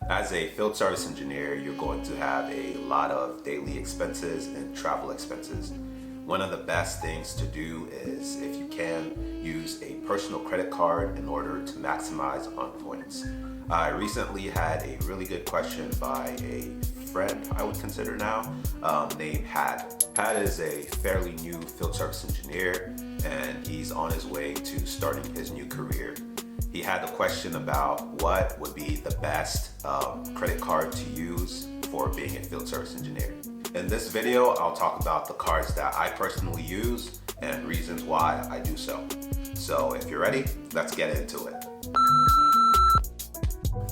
As a field service engineer, you're going to have a lot of daily expenses and travel expenses. One of the best things to do is, if you can, use a personal credit card in order to maximize on points. I recently had a really good question by a friend, I would consider now, named Had. Had is a fairly new field service engineer, and he's on his way to starting his new career. He had a question about what would be the best credit card to use for being a field service engineer. In this video, I'll talk about the cards that I personally use and reasons why I do so. So if you're ready, let's get into it.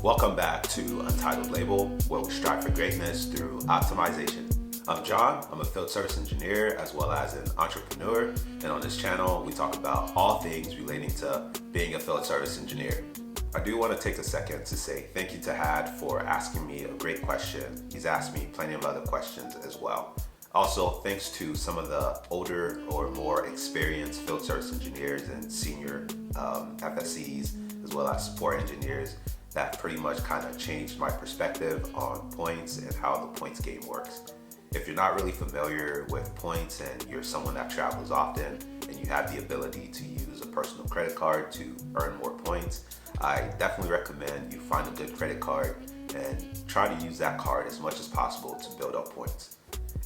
Welcome back to Untitled Label, where we strive for greatness through optimization. I'm John, I'm a field service engineer as well as an entrepreneur, and on this channel we talk about all things relating to being a field service engineer. I do want to take a second to say thank you to Had for asking me a great question. He's asked me plenty of other questions as well. Also, thanks to some of the older or more experienced field service engineers and senior FSCs as well as support engineers that pretty much kind of changed my perspective on points and how the points game works. If you're not really familiar with points and you're someone that travels often and you have the ability to use a personal credit card to earn more points, I definitely recommend you find a good credit card and try to use that card as much as possible to build up points.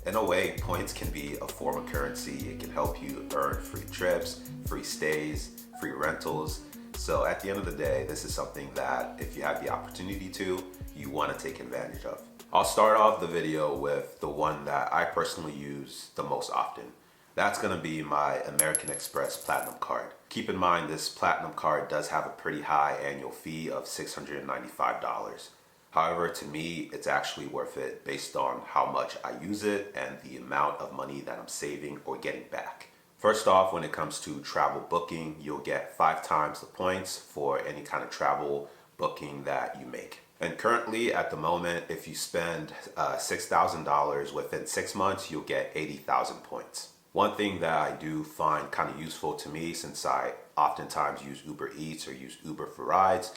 In a way, points can be a form of currency. It can help you earn free trips, free stays, free rentals. So at the end of the day, this is something that if you have the opportunity to, you want to take advantage of. I'll start off the video with the one that I personally use the most often. That's going to be my American Express Platinum card. Keep in mind, this Platinum card does have a pretty high annual fee of $695. However, to me, it's actually worth it based on how much I use it and the amount of money that I'm saving or getting back. First off, when it comes to travel booking, you'll get 5 times the points for any kind of travel booking that you make. And currently, at the moment, if you spend $6,000 within 6 months, you'll get 80,000 points. One thing that I do find kind of useful to me, since I oftentimes use Uber Eats or use Uber for rides,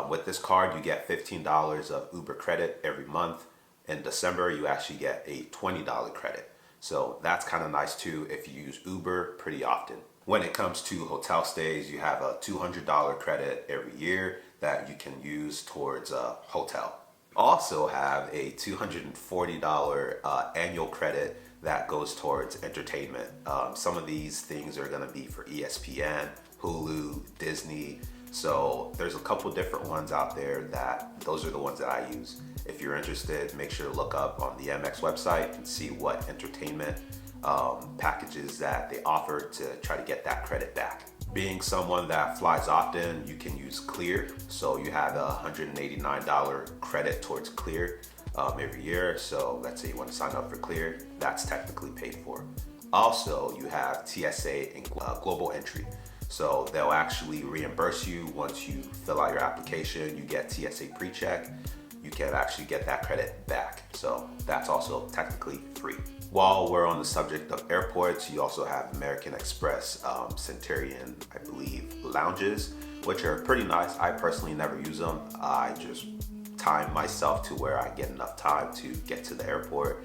with this card, you get $15 of Uber credit every month. In December, you actually get a $20 credit. So that's kind of nice too if you use Uber pretty often. When it comes to hotel stays, you have a $200 credit every year that you can use towards a hotel. Also have a $240 annual credit that goes towards entertainment. Some of these things are going to be for ESPN, Hulu, Disney. So there's a couple different ones out there that those are the ones that I use. If you're interested, make sure to look up on the Amex website and see what entertainment packages that they offer to try to get that credit back. Being someone that flies often, you can use Clear. So you have a $189 credit towards Clear every year. So let's say you want to sign up for Clear, that's technically paid for. Also, you have TSA and Global Entry. So they'll actually reimburse you once you fill out your application. You get TSA pre-check. You can actually get that credit back. So that's also technically free. While we're on the subject of airports, you also have American Express Centurion, I believe, lounges, which are pretty nice. I personally never use them. I just time myself to where I get enough time to get to the airport,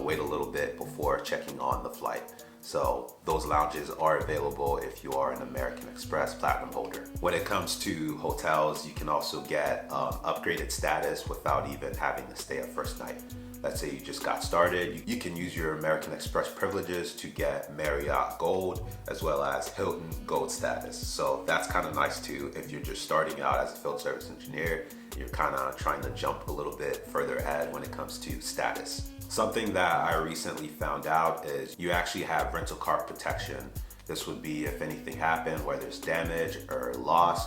wait a little bit before checking on the flight. So those lounges are available if you are an American Express Platinum holder. When it comes to hotels, you can also get upgraded status without even having to stay a first night. Let's say you just got started, you can use your American Express privileges to get Marriott Gold as well as Hilton Gold status. So that's kind of nice too if you're just starting out as a field service engineer. You're kind of trying to jump a little bit further ahead when it comes to status. Something that I recently found out is you actually have rental car protection. This would be if anything happened where there's damage or loss.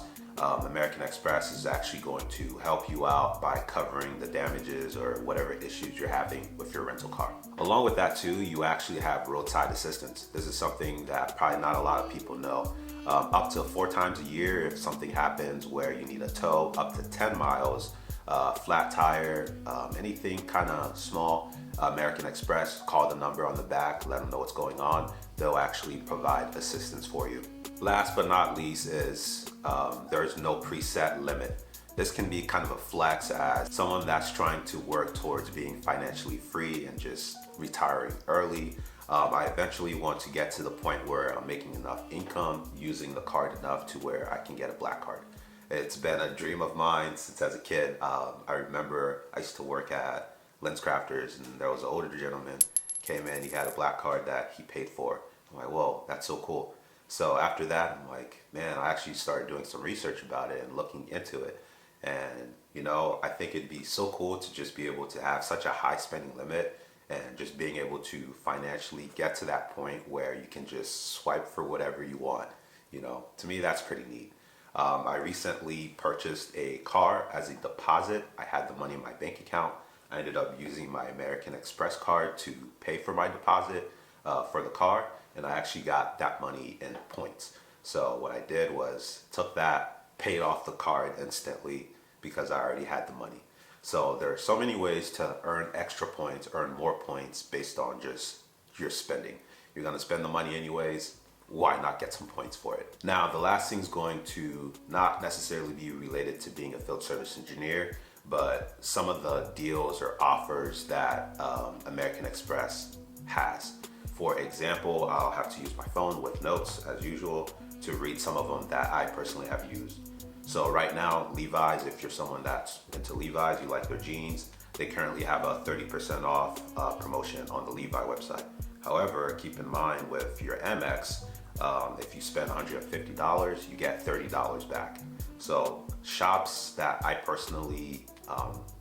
American Express is actually going to help you out by covering the damages or whatever issues you're having with your rental car. Along with that too, you actually have roadside assistance. This is something that probably not a lot of people know. Up to 4 times a year, if something happens where you need a tow, up to 10 miles, flat tire, anything kind of small, American Express, call the number on the back, let them know what's going on. They'll actually provide assistance for you. Last but not least is there's no preset limit. This can be kind of a flex as someone that's trying to work towards being financially free and just retiring early. I eventually want to get to the point where I'm making enough income using the card enough to where I can get a black card. It's been a dream of mine since as a kid. I remember I used to work at Lens Crafters, and there was an older gentleman came in, he had a black card that he paid for. I'm like, whoa, that's so cool. So after that, I'm like, man, I actually started doing some research about it and looking into it. And, I think it'd be so cool to just be able to have such a high spending limit and just being able to financially get to that point where you can just swipe for whatever you want. To me, that's pretty neat. I recently purchased a car as a deposit. I had the money in my bank account. I ended up using my American Express card to pay for my deposit for the car, and I actually got that money in points. So what I did was took that, paid off the card instantly because I already had the money. So there are so many ways to earn extra points, earn more points based on just your spending. You're gonna spend the money anyways, why not get some points for it? Now, the last thing is going to not necessarily be related to being a field service engineer, but some of the deals or offers that American Express has. For example, I'll have to use my phone with notes as usual to read some of them that I personally have used. So right now, Levi's, if you're someone that's into Levi's, you like their jeans, they currently have a 30% off promotion on the Levi website. However, keep in mind with your Amex, if you spend $150, you get $30 back. So shops that I personally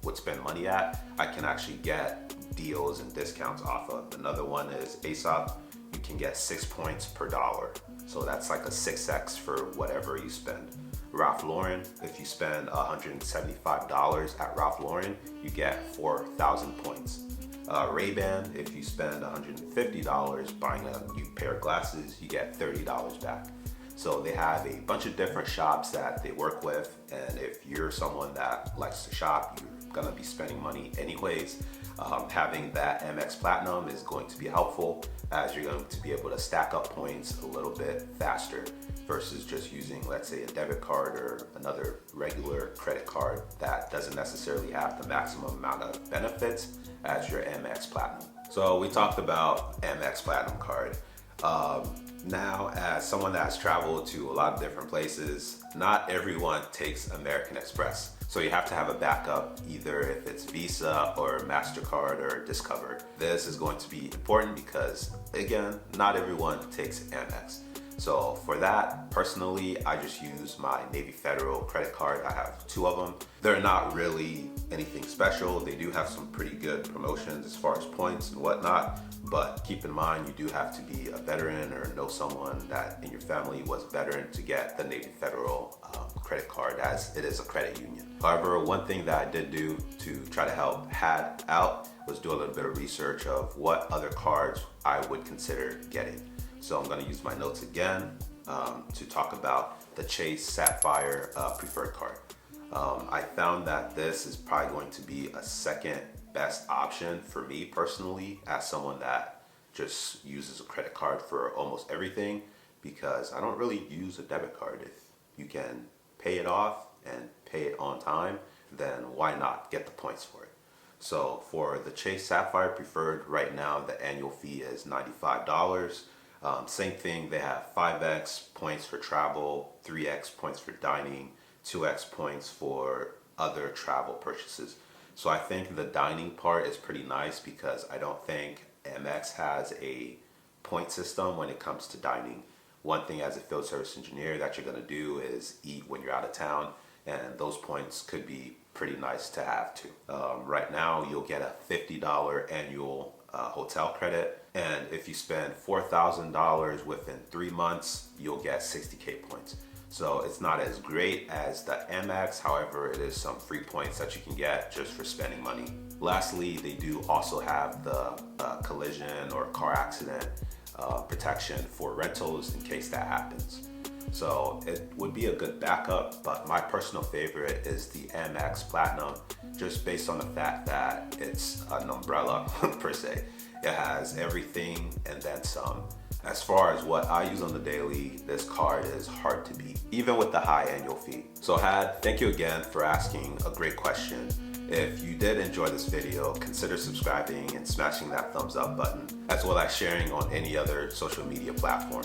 would spend money at, I can actually get deals and discounts off of. Another one is Aesop. You can get 6 points per dollar. So that's like a 6x for whatever you spend. Ralph Lauren, if you spend $175 at Ralph Lauren, you get 4,000 points. Ray-Ban, if you spend $150 buying a new pair of glasses, you get $30 back. So they have a bunch of different shops that they work with, and if you're someone that likes to shop, you're gonna be spending money anyways. Having that Amex Platinum is going to be helpful as you're going to be able to stack up points a little bit faster versus just using, let's say, a debit card or another regular credit card that doesn't necessarily have the maximum amount of benefits as your Amex Platinum. So we talked about Amex Platinum card. Now, as someone that's traveled to a lot of different places, not everyone takes American Express. So you have to have a backup, either if it's Visa or MasterCard or Discover. This is going to be important because, again, not everyone takes Amex. So for that, personally, I just use my Navy Federal credit card. I have 2 of them. They're not really anything special. They do have some pretty good promotions as far as points and whatnot, but keep in mind, you do have to be a veteran or know someone that in your family was a veteran to get the Navy Federal credit card, as it is a credit union. However, one thing that I did do to try to help HAD out was do a little bit of research of what other cards I would consider getting. So I'm going to use my notes again to talk about the Chase Sapphire preferred card. I found that this is probably going to be a second best option for me personally as someone that just uses a credit card for almost everything, because I don't really use a debit card. If you can pay it off and pay it on time, then why not get the points for it? So for the Chase Sapphire preferred, right now the annual fee is $95. Same thing, they have 5x points for travel, 3x points for dining, 2x points for other travel purchases. So I think the dining part is pretty nice because I don't think Amex has a point system when it comes to dining. One thing as a field service engineer that you're gonna do is eat when you're out of town, and those points could be pretty nice to have too. Right now, you'll get a $50 annual hotel credit, and if you spend $4,000 within 3 months, you'll get 60K points. So it's not as great as the Amex, however, it is some free points that you can get just for spending money. Lastly, they do also have the collision or car accident protection for rentals in case that happens. So it would be a good backup, but my personal favorite is the Amex Platinum, just based on the fact that it's an umbrella per se. It has everything and then some. As far as what I use on the daily, this card is hard to beat, even with the high annual fee. So Had, thank you again for asking a great question. If you did enjoy this video, consider subscribing and smashing that thumbs up button, as well as sharing on any other social media platform.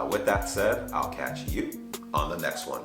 With that said, I'll catch you on the next one.